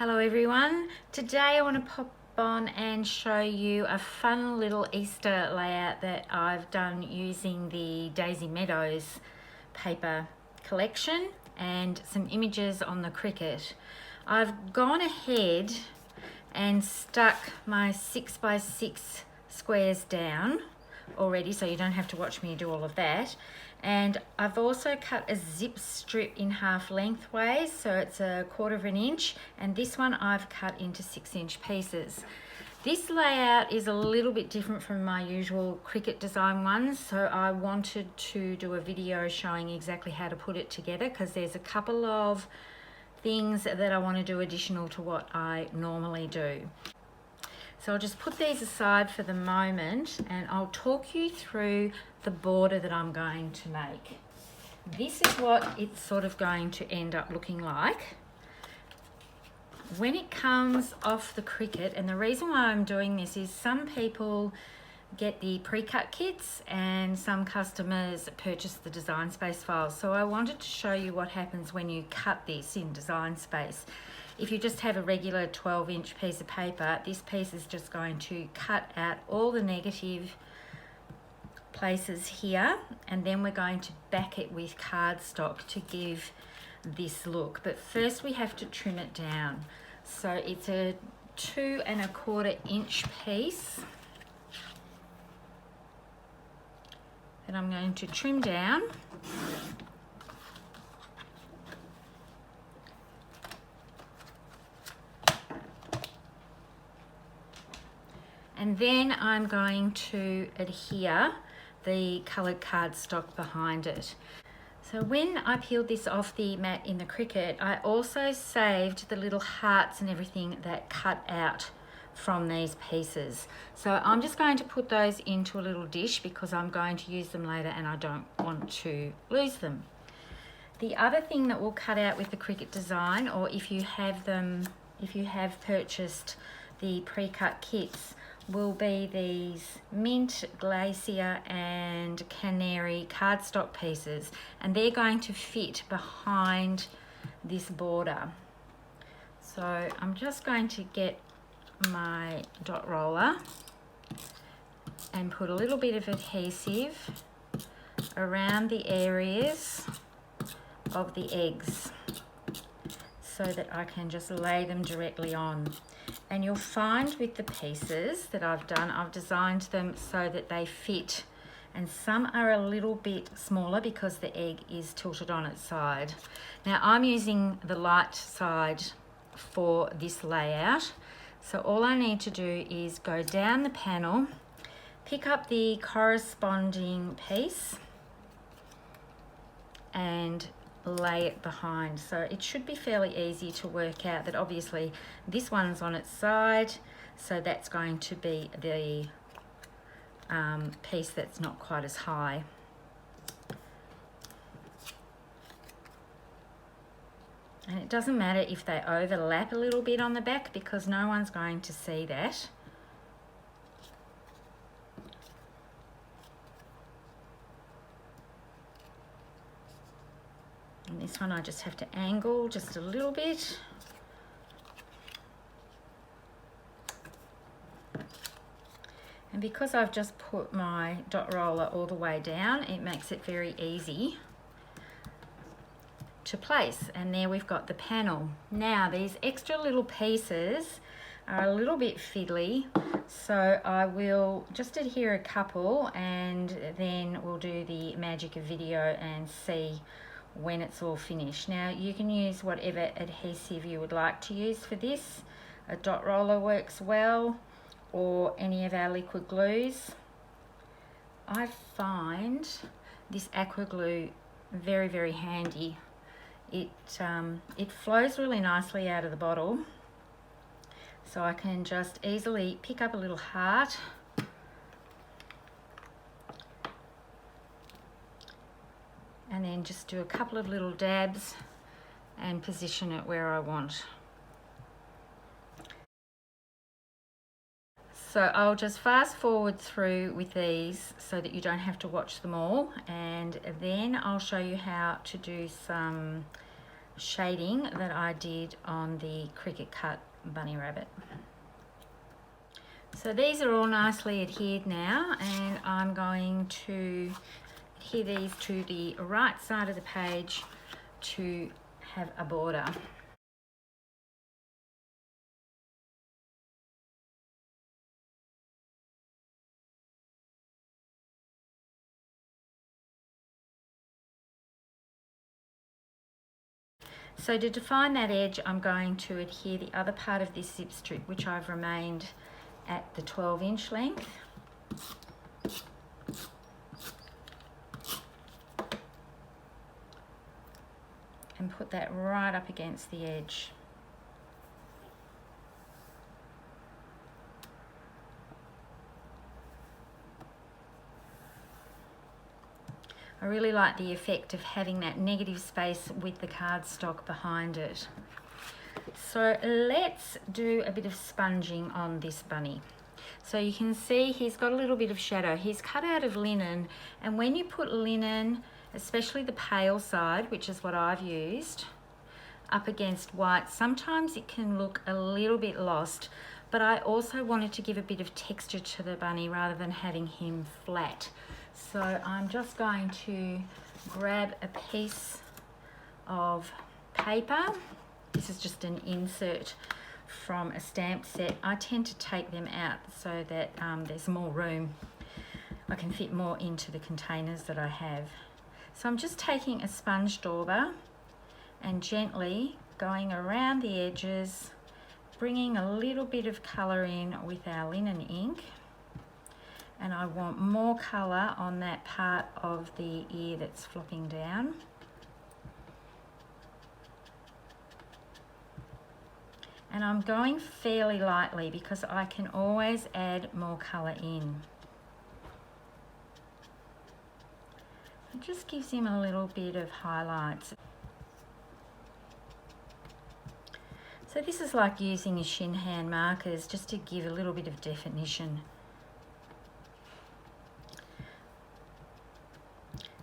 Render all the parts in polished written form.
Hello everyone. Today I want to pop on and show you a fun little Easter layout that I've done using the Daisy Meadows paper collection and some images on the Cricut. I've gone ahead and stuck my 6x6 squares down already, so you don't have to watch me do all of that. And I've also cut a zip strip in half lengthways, so it's 1/4 of an inch, and this one I've cut into 6-inch pieces. This layout is a little bit different from my usual Cricut design ones, so I wanted to do a video showing exactly how to put it together because there's a couple of things that I want to do additional to what I normally do. So I'll just put these aside for the moment and I'll talk you through the border that I'm going to make. This is what it's sort of going to end up looking like when it comes off the Cricut. And the reason why I'm doing this is some people get the pre-cut kits and some customers purchase the Design Space files. So I wanted to show you what happens when you cut this in Design Space. If you just have a regular 12-inch piece of paper, this piece is just going to cut out all the negative places here, and then we're going to back it with cardstock to give this look. But first we have to trim it down. So it's a 2 1/4 inch piece that I'm going to trim down. And then I'm going to adhere the coloured cardstock behind it. So when I peeled this off the mat in the Cricut, I also saved the little hearts and everything that cut out from these pieces. So I'm just going to put those into a little dish because I'm going to use them later and I don't want to lose them. The other thing that we'll cut out with the Cricut design, or if you have purchased the pre-cut kits, will be these mint, glacier and canary cardstock pieces, and they're going to fit behind this border. So I'm just going to get my dot roller and put a little bit of adhesive around the areas of the eggs so that I can just lay them directly on. And you'll find with the pieces that I've done, I've designed them so that they fit, and some are a little bit smaller because the egg is tilted on its side. Now I'm using the light side for this layout, so all I need to do is go down the panel, pick up the corresponding piece and lay it behind. So it should be fairly easy to work out that obviously this one's on its side, so that's going to be the piece that's not quite as high. And it doesn't matter if they overlap a little bit on the back because no one's going to see that. And this one I just have to angle just a little bit. And because I've just put my dot roller all the way down, it makes it very easy to place. And there we've got the panel. Now these extra little pieces are a little bit fiddly, so I will just adhere a couple and then we'll do the magic of video and see when it's all finished. Now you can use whatever adhesive you would like to use for this. A dot roller works well, or any of our liquid glues. I find this aqua glue very, very handy. It flows really nicely out of the bottle, so I can just easily pick up a little heart and then just do a couple of little dabs and position it where I want. So I'll just fast forward through with these so that you don't have to watch them all, and then I'll show you how to do some shading that I did on the Cricut cut bunny rabbit. So these are all nicely adhered now, and I'm going to adhere these to the right side of the page to have a border. So to define that edge, I'm going to adhere the other part of this zip strip, which I've remained at the 12-inch length. And put that right up against the edge. I really like the effect of having that negative space with the cardstock behind it. So let's do a bit of sponging on this bunny. So you can see he's got a little bit of shadow. He's cut out of linen, and when you put linen, especially the pale side, which is what I've used, up against white, sometimes it can look a little bit lost, but I also wanted to give a bit of texture to the bunny rather than having him flat. So I'm just going to grab a piece of paper. This is just an insert from a stamp set. I tend to take them out so that there's more room. I can fit more into the containers that I have. So I'm just taking a sponge dauber and gently going around the edges, bringing a little bit of colour in with our linen ink. And I want more colour on that part of the ear that's flopping down. And I'm going fairly lightly because I can always add more colour in. It just gives him a little bit of highlights. So this is like using your shin hand markers just to give a little bit of definition.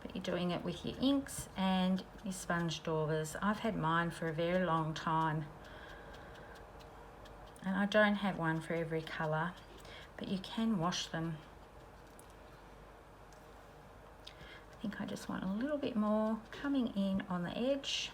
But you're doing it with your inks and your sponge daubers. I've had mine for a very long time. And I don't have one for every colour, but you can wash them. I think I just want a little bit more coming in on the edge.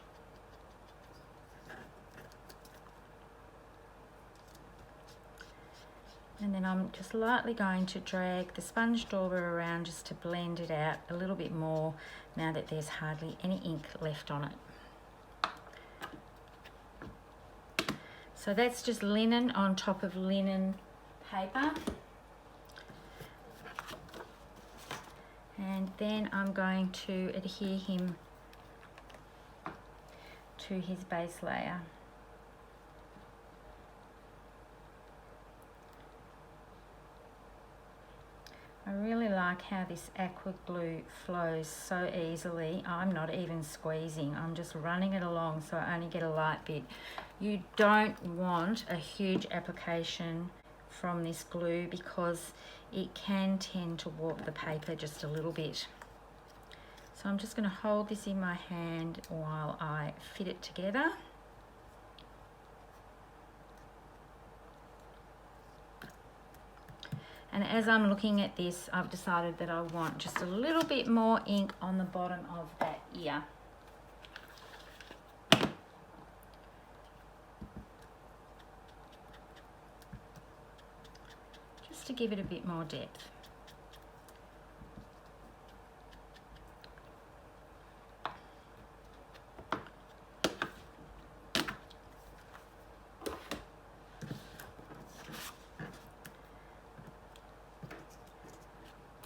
And then I'm just lightly going to drag the sponge dauber around just to blend it out a little bit more now that there's hardly any ink left on it. So that's just linen on top of linen paper. And then I'm going to adhere him to his base layer. I really like how this aqua glue flows so easily. I'm not even squeezing, I'm just running it along so I only get a light bit. You don't want a huge application from this glue because it can tend to warp the paper just a little bit. So I'm just going to hold this in my hand while I fit it together. And as I'm looking at this, I've decided that I want just a little bit more ink on the bottom of that ear. Just to give it a bit more depth.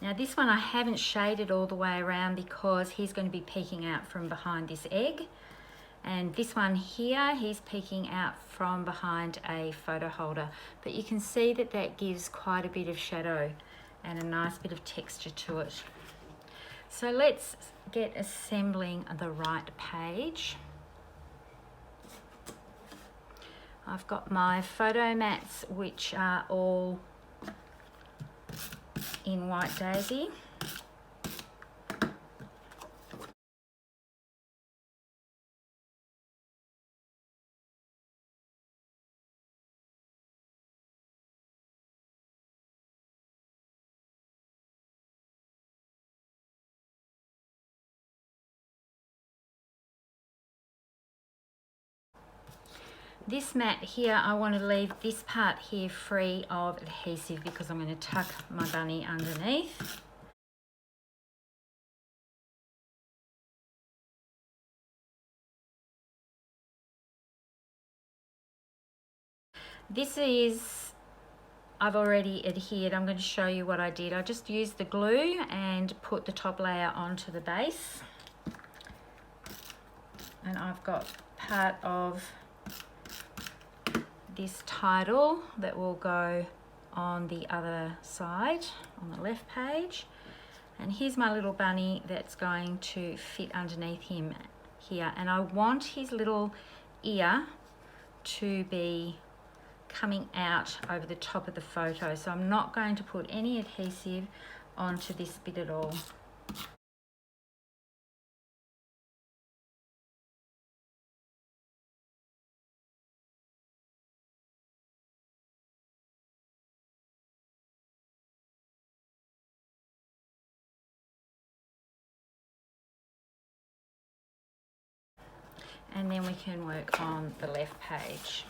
Now this one I haven't shaded all the way around because he's going to be peeking out from behind this egg. And this one here, he's peeking out from behind a photo holder. But you can see that that gives quite a bit of shadow and a nice bit of texture to it. So let's get assembling the right page. I've got my photo mats, which are all in White Daisy. This mat here, I want to leave this part here free of adhesive because I'm going to tuck my bunny underneath. This is, I've already adhered. I'm going to show you what I did. I just used the glue and put the top layer onto the base. And I've got part of this title that will go on the other side, on the left page. And here's my little bunny that's going to fit underneath him here. And I want his little ear to be coming out over the top of the photo. So I'm not going to put any adhesive onto this bit at all. And then we can work on the left page.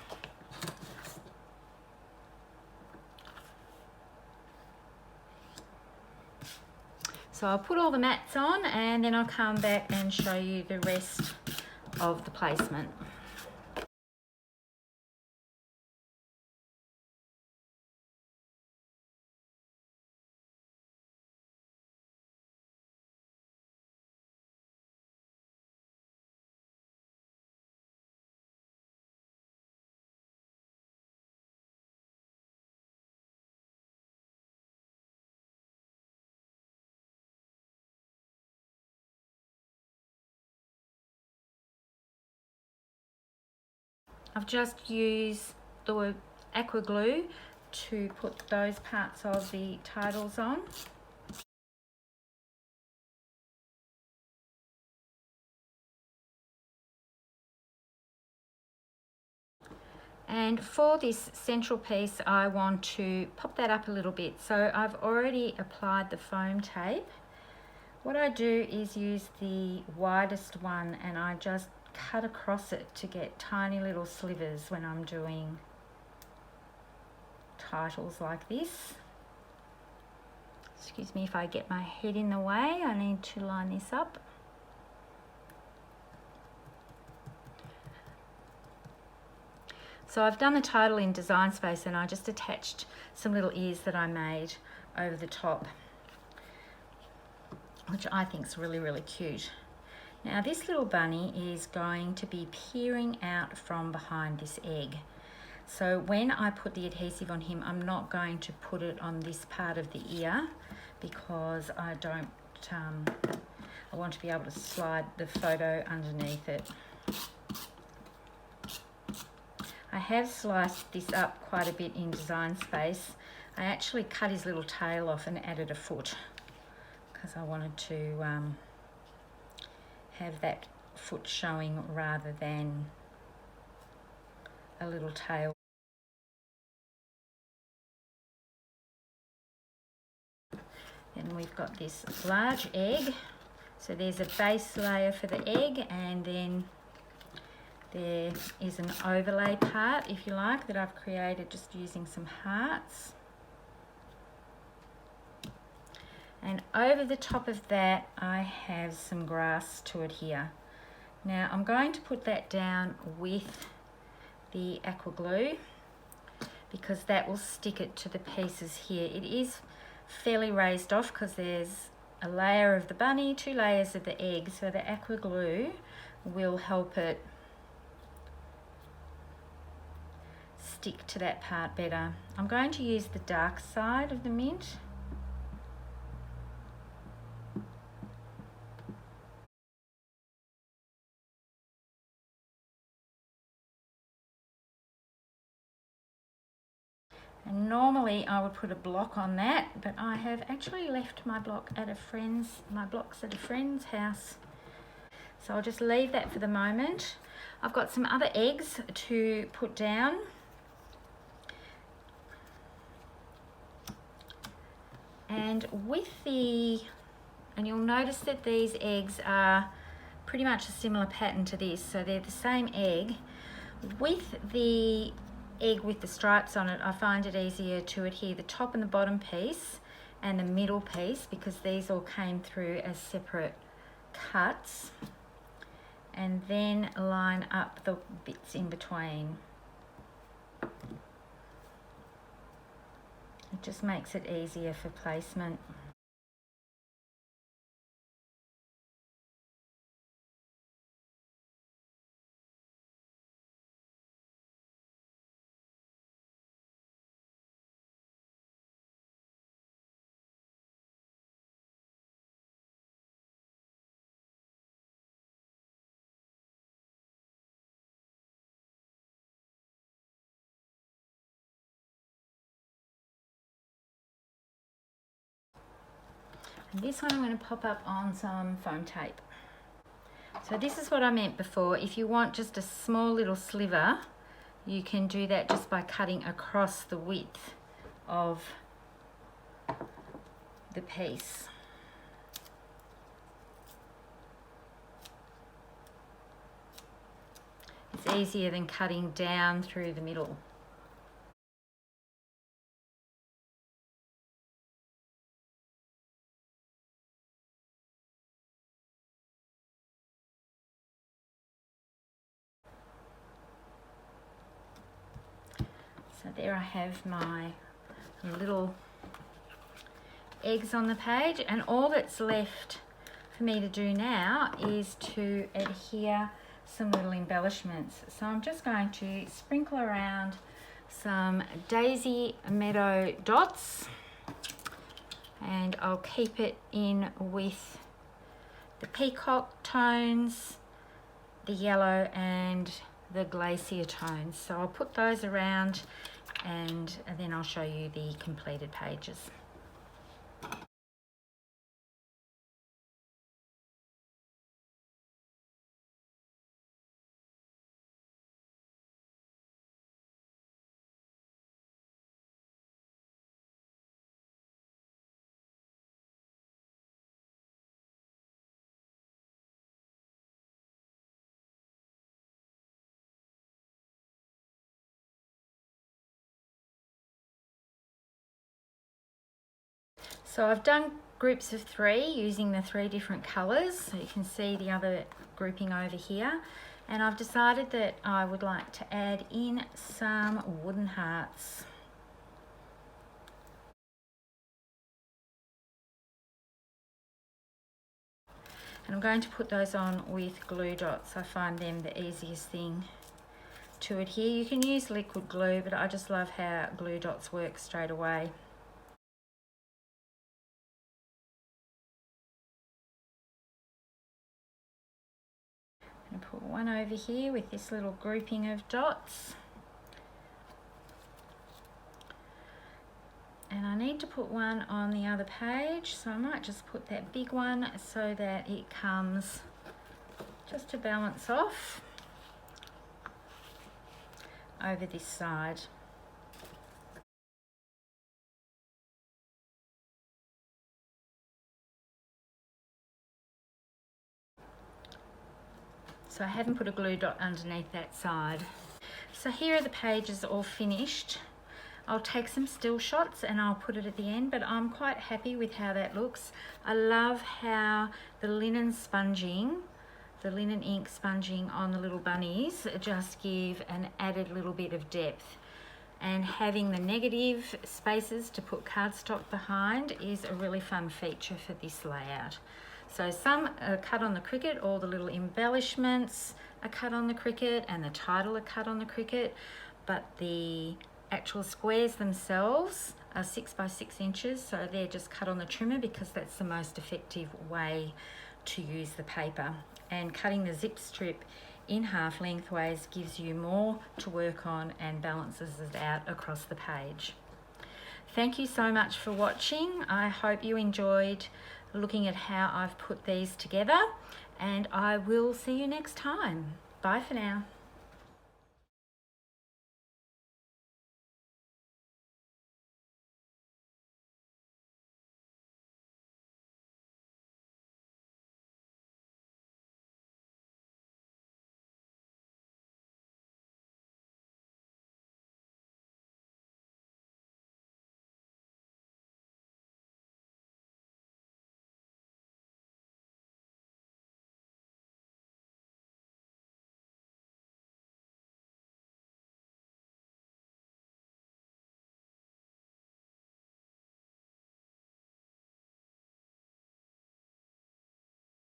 So I'll put all the mats on and then I'll come back and show you the rest of the placement. I've just used the aqua glue to put those parts of the titles on. And for this central piece, I want to pop that up a little bit. So I've already applied the foam tape. What I do is use the widest one and I just cut across it to get tiny little slivers when I'm doing titles like this. Excuse me if I get my head in the way, I need to line this up. So I've done the title in Design Space and I just attached some little ears that I made over the top, which I think is really, really cute. Now this little bunny is going to be peering out from behind this egg. So when I put the adhesive on him, I'm not going to put it on this part of the ear because I want to be able to slide the photo underneath it. I have sliced this up quite a bit in Design Space. I actually cut his little tail off and added a foot because I wanted to have that foot showing rather than a little tail. Then we've got this large egg. So there's a base layer for the egg and then there is an overlay part, if you like, that I've created just using some hearts. And over the top of that, I have some grass to adhere. Now I'm going to put that down with the aqua glue because that will stick it to the pieces here. It is fairly raised off because there's a layer of the bunny, 2 layers of the egg, so the aqua glue will help it stick to that part better. I'm going to use the dark side of the mint. And normally I would put a block on that, but I have actually left my blocks at a friend's house. So I'll just leave that for the moment. I've got some other eggs to put down. And you'll notice that these eggs are pretty much a similar pattern to this, so they're the same egg. With the egg with the stripes on it, I find it easier to adhere the top and the bottom piece and the middle piece, because these all came through as separate cuts, and then line up the bits in between. It just makes it easier for placement. And this one I'm going to pop up on some foam tape. So this is what I meant before. If you want just a small little sliver, you can do that just by cutting across the width of the piece. It's easier than cutting down through the middle. So there I have my little eggs on the page, and all that's left for me to do now is to adhere some little embellishments. So I'm just going to sprinkle around some Daisy Meadow dots, and I'll keep it in with the peacock tones, the yellow and the glacier tones. So I'll put those around, and then I'll show you the completed pages. So I've done groups of 3 using the 3 different colours. So you can see the other grouping over here. And I've decided that I would like to add in some wooden hearts. And I'm going to put those on with glue dots. I find them the easiest thing to adhere. You can use liquid glue, but I just love how glue dots work straight away. I'm going to put one over here with this little grouping of dots. And I need to put one on the other page, so I might just put that big one so that it comes just to balance off over this side. So I haven't put a glue dot underneath that side. So here are the pages all finished. I'll take some still shots and I'll put it at the end, but I'm quite happy with how that looks. I love how the linen ink sponging on the little bunnies just give an added little bit of depth. And having the negative spaces to put cardstock behind is a really fun feature for this layout. So some are cut on the Cricut, all the little embellishments are cut on the Cricut, and the title are cut on the Cricut, but the actual squares themselves are 6 by 6 inches, so they're just cut on the trimmer because that's the most effective way to use the paper. And cutting the zip strip in half lengthways gives you more to work on and balances it out across the page. Thank you so much for watching. I hope you enjoyed looking at how I've put these together, and I will see you next time. Bye for now.